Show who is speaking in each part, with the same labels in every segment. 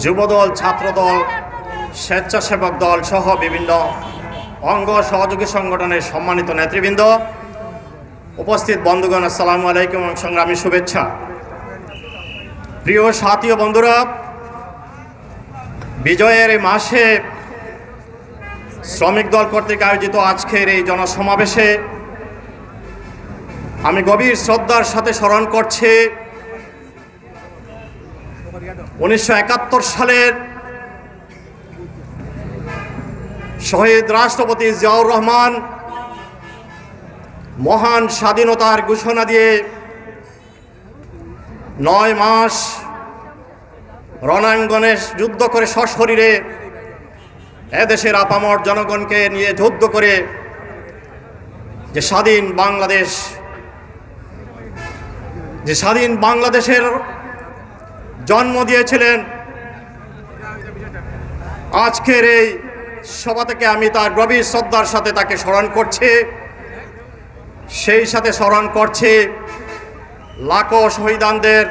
Speaker 1: যুবদল, ছাত্রদল, স্বেচ্ছাসেবক দল সহ বিভিন্ন অঙ্গ সহযোগী সংগঠনের সম্মানিত নেতৃবৃন্দ, উপস্থিত বন্ধুগণ, আসসালামু আলাইকুম এবং সংগ্রামী শুভেচ্ছা। প্রিয় সাথী ও বন্ধুরা, বিজয়ের এই মাসে শ্রমিক দল কর্তৃক আয়োজিত আজকের এই জনসমাবেশে আমি গভীর শ্রদ্ধার সাথে স্মরণ করছি 1971 সালের শহীদ রাষ্ট্রপতি জিয়াউর রহমান মহান স্বাধীনতার ঘোষণা দিয়ে 9 মাস রণাঙ্গনে যুদ্ধ করে সশরীরে এদেশের আপামর জনগণকে নিয়ে যুদ্ধ করে যে স্বাধীন বাংলাদেশের জন্ম দিয়েছিলেন, আজকের এই সভা থেকে আমি তার গভীর শ্রদ্ধার সাথে তাকে স্মরণ করছি। সেই সাথে স্মরণ করছি লাখো শহীদানদের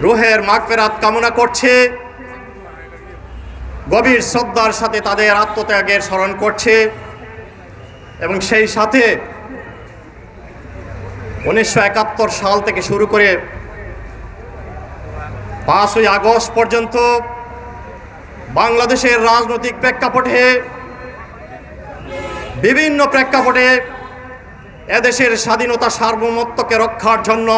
Speaker 1: রুহের মাগফিরাত কামনা করছে, গভীর শ্রদ্ধার সাথে তাদের আত্মত্যাগের স্মরণ করছে এবং সেই সাথে 1971 সাল থেকে শুরু করে 5ই আগস্ট পর্যন্ত বাংলাদেশের রাজনৈতিক প্রেক্ষাপটে বিভিন্ন প্রেক্ষাপটে এদেশের স্বাধীনতা সার্বভৌমত্বকে রক্ষার জন্য,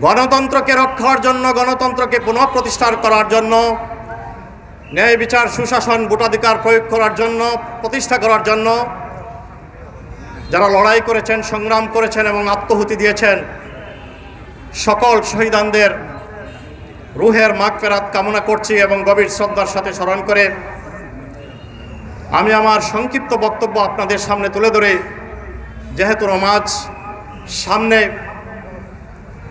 Speaker 1: গণতন্ত্রকে রক্ষার জন্য, গণতন্ত্রকে পুনঃপ্রতিষ্ঠা করার জন্য, ন্যায় বিচার, সুশাসন, ভোটাধিকার প্রয়োগ করার জন্য, প্রতিষ্ঠা করার জন্য যারা লড়াই করেছেন, সংগ্রাম করেছেন এবং আত্মহুতি দিয়েছেন, সকল শহীদানদের রুহের মাগফিরাত কামনা করছি এবং গভীর শ্রদ্ধার সাথে স্মরণ করে আমি আমার সংক্ষিপ্ত বক্তব্য আপনাদের সামনে তুলে ধরে, যেহেতু নামাজ সামনে,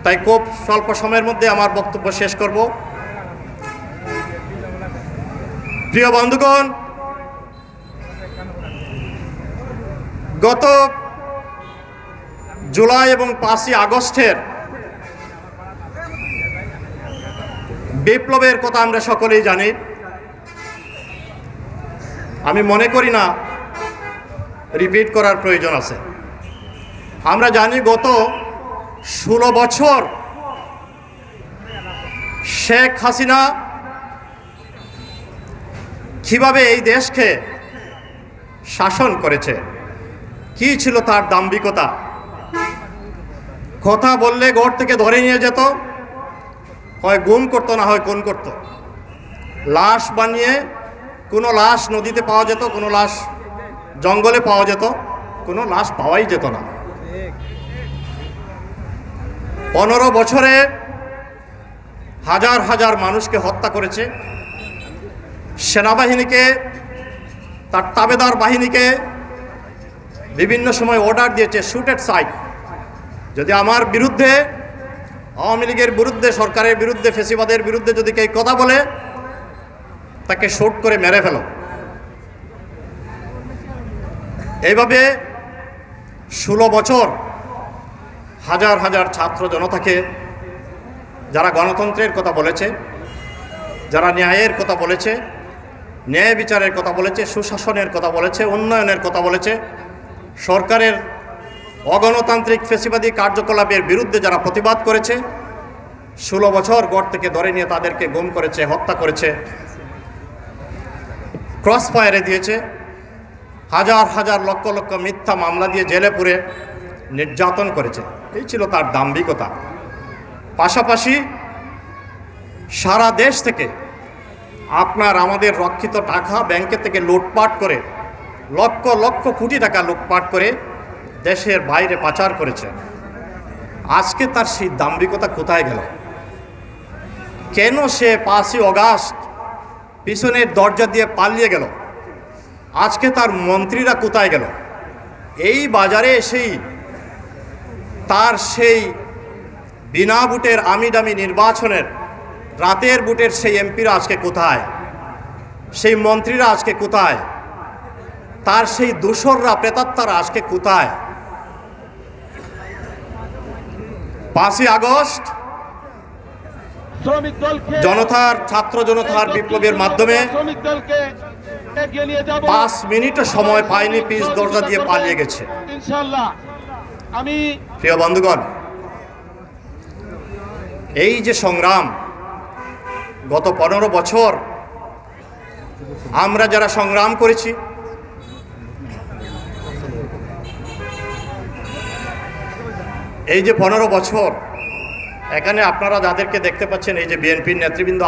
Speaker 1: তাই খুব স্বল্প সময়ের মধ্যে আমার বক্তব্য শেষ করব। প্রিয় বন্ধুগণ, গত জুলাই এবং 5ই আগস্টের বিপ্লবের কথা আমরা সকলেই জানি। আমি মনে করি না রিপিট করার প্রয়োজন আছে। আমরা জানি গত 16 বছর শেখ হাসিনা কিভাবে এই দেশকে শাসন করেছে, কি ছিল তার দাম্ভিকতা। কথা বললে ঘর থেকে ধরে নিয়ে যেত, হয় গুম করতো না হয় খুন করতো। লাশ বানিয়ে কোনো লাশ নদীতে পাওয়া যেত, কোনো লাশ জঙ্গলে পাওয়া যেত, কোনো লাশ পাওয়াই যেত না। 15 বছরে হাজার হাজার মানুষকে হত্যা করেছে। সেনাবাহিনীকে, তার তাবেদার বাহিনীকে বিভিন্ন সময় অর্ডার দিয়েছে শুট এট সাইট। যদি আমার বিরুদ্ধে, আওয়ামী লীগের বিরুদ্ধে, সরকারের বিরুদ্ধে, ফেসিবাদের বিরুদ্ধে যদি কেউ কথা বলে তাকে শুট করে মেরে ফেলো। এইভাবে 16 বছর হাজার হাজার ছাত্র জনতাকে, যারা গণতন্ত্রের কথা বলেছে, যারা ন্যায়ের কথা বলেছে, ন্যায় বিচারের কথা বলেছে, সুশাসনের কথা বলেছে, উন্নয়নের কথা বলেছে, সরকারের অগণতান্ত্রিক ফেসিবাদী কার্যকলাপের বিরুদ্ধে যারা প্রতিবাদ করেছে, 16 বছর ঘর থেকে ধরে নিয়ে তাদেরকে গুম করেছে, হত্যা করেছে, ক্রস ফায়ারে দিয়েছে, হাজার হাজার লক্ষ লক্ষ মিথ্যা মামলা দিয়ে জেলে পুরে নির্যাতন করেছে। এই ছিল তার দাম্ভিকতা। পাশাপাশি সারা দেশ থেকে আমাদের রক্ষিত টাকা ব্যাংকে থেকে লুটপাট করে, লক্ষ লক্ষ কোটি টাকা লুটপাট করে দেশের বাইরে পাচার করেছে। আজকে তার সেই দাম্ভিকতা কোথায় গেল? কেন সে 5ই আগস্ট পিছনের দরজা দিয়ে পালিয়ে গেল? আজকে তার মন্ত্রীরা কোথায় গেল? এই বাজারে এসেই তার সেই বিনা ভোটের আমি দামি নির্বাচনের রাতের ভোটের সেই এমপিরা আজকে কোথায়? সেই মন্ত্রীরা আজকে কোথায়? তার সেই দোসররা, প্রেতাত্মারা আজকে কোথায়? 5ই আগস্ট
Speaker 2: শ্রমিক দলকে,
Speaker 1: জনতার ছাত্র জনতার বিপ্লবের মাধ্যমে
Speaker 2: শ্রমিক দলকে এগিয়ে নিয়ে যাব।
Speaker 1: 5 মিনিটও সময় পায়নি, পিচ দরজা দিয়ে পালিয়ে গেছে।
Speaker 2: ইনশাআল্লাহ। আমি
Speaker 1: প্রিয় বন্ধুগণ, এই যে সংগ্রাম, গত 15 বছর আমরা যারা সংগ্রাম করেছি, এই যে 15 বছর, এখানে আপনারা যাদেরকে দেখতে পাচ্ছেন, এই যে বিএনপির নেতৃবৃন্দ,